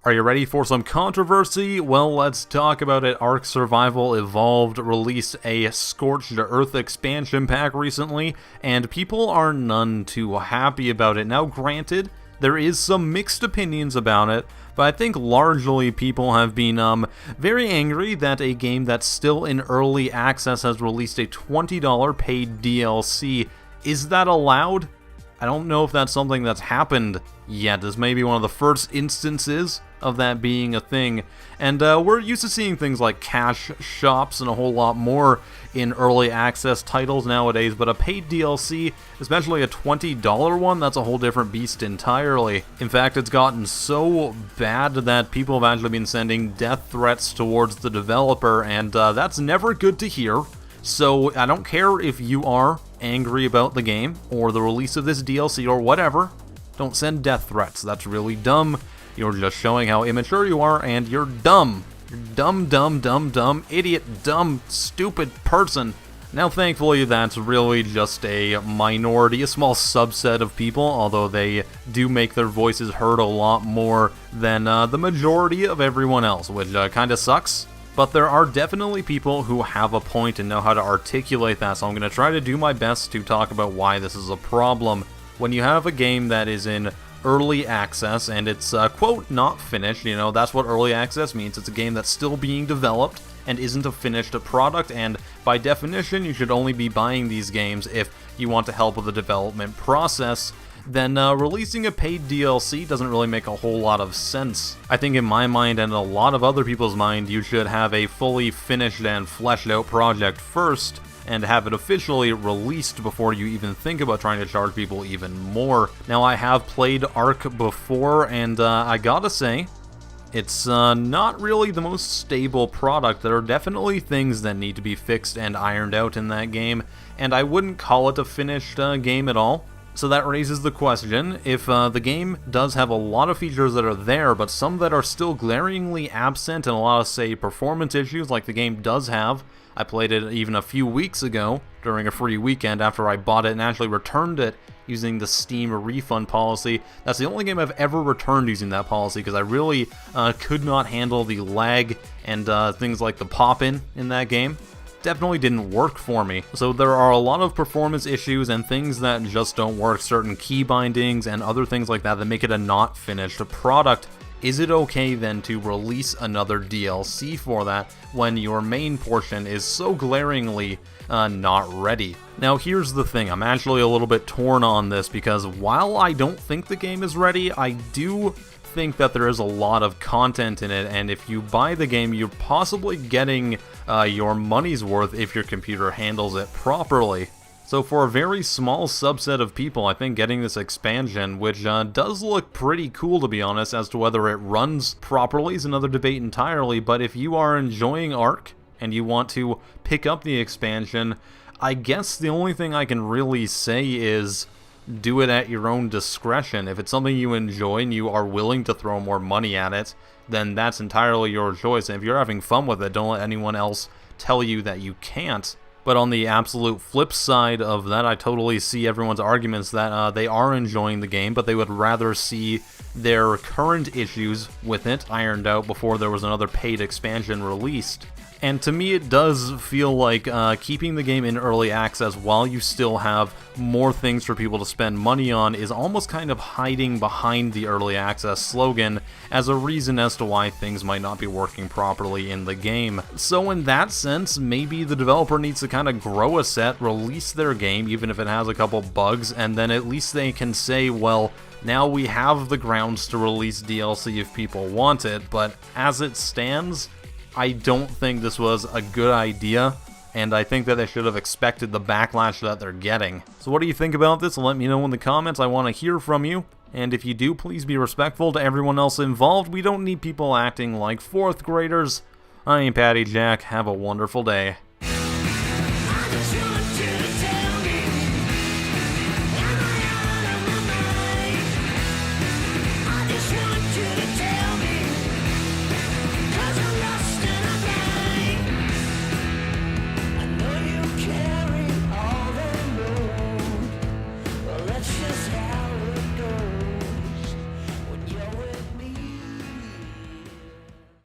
Are you ready for some controversy? Well, let's talk about it. Ark Survival Evolved released a Scorched Earth expansion pack recently, and people are none too happy about it. Now, granted, there is some mixed opinions about it, but I think largely people have been very angry that a game that's still in early access has released a $20 paid DLC. Is that allowed? I don't know if that's something that's happened yet. This may be one of the first instances of that being a thing. And we're used to seeing things like cash shops and a whole lot more in early access titles nowadays, but a paid DLC, especially a $20 one, that's a whole different beast entirely. In fact, it's gotten so bad that people have actually been sending death threats towards the developer, and that's never good to hear. So I don't care if you are angry about the game or the release of this DLC or whatever. Don't send death threats. That's really dumb. You're just showing how immature you are, and you're dumb. You're dumb, idiot, dumb, stupid person. Now, thankfully, that's really just a minority, a small subset of people, although they do make their voices heard a lot more than the majority of everyone else, which kind of sucks. But there are definitely people who have a point and know how to articulate that, so I'm going to try to do my best to talk about why this is a problem. When you have a game that is in early access and it's, quote, not finished, you know, that's what early access means. It's a game that's still being developed and isn't a finished product, and by definition, you should only be buying these games if you want to help with the development process. Then releasing a paid DLC doesn't really make a whole lot of sense. I think in my mind and a lot of other people's mind, you should have a fully finished and fleshed out project first, and have it officially released before you even think about trying to charge people even more. Now, I have played Ark before, and I gotta say, it's not really the most stable product. There are definitely things that need to be fixed and ironed out in that game, and I wouldn't call it a finished game at all. So that raises the question, if the game does have a lot of features that are there, but some that are still glaringly absent and a lot of, say, performance issues like the game does have. I played it even a few weeks ago during a free weekend after I bought it and actually returned it using the Steam refund policy. That's the only game I've ever returned using that policy because I really could not handle the lag and things like the pop-in in that game. Definitely didn't work for me. So there are a lot of performance issues and things that just don't work, certain key bindings and other things like that that make it a not finished product. Is it okay then to release another DLC for that when your main portion is so glaringly not ready? Now, here's the thing, I'm actually a little bit torn on this because while I don't think the game is ready, I do think that there is a lot of content in it, and if you buy the game, you're possibly getting your money's worth if your computer handles it properly. So for a very small subset of people, I think getting this expansion, which does look pretty cool to be honest, as to whether it runs properly is another debate entirely, but if you are enjoying Ark and you want to pick up the expansion, I guess the only thing I can really say is do it at your own discretion. If it's something you enjoy and you are willing to throw more money at it, then that's entirely your choice. And if you're having fun with it, don't let anyone else tell you that you can't. But on the absolute flip side of that, I totally see everyone's arguments that they are enjoying the game, but they would rather see their current issues with it ironed out before there was another paid expansion released. And to me, it does feel like keeping the game in early access while you still have more things for people to spend money on is almost kind of hiding behind the early access slogan as a reason as to why things might not be working properly in the game. So in that sense, maybe the developer needs to kind of grow a set, release their game, even if it has a couple bugs, and then at least they can say, well, now we have the grounds to release DLC if people want it, but as it stands, I don't think this was a good idea, and I think that they should have expected the backlash that they're getting. So what do you think about this? Let me know in the comments. I want to hear from you. And if you do, please be respectful to everyone else involved. We don't need people acting like 4th graders. I am PattyJack. Have a wonderful day.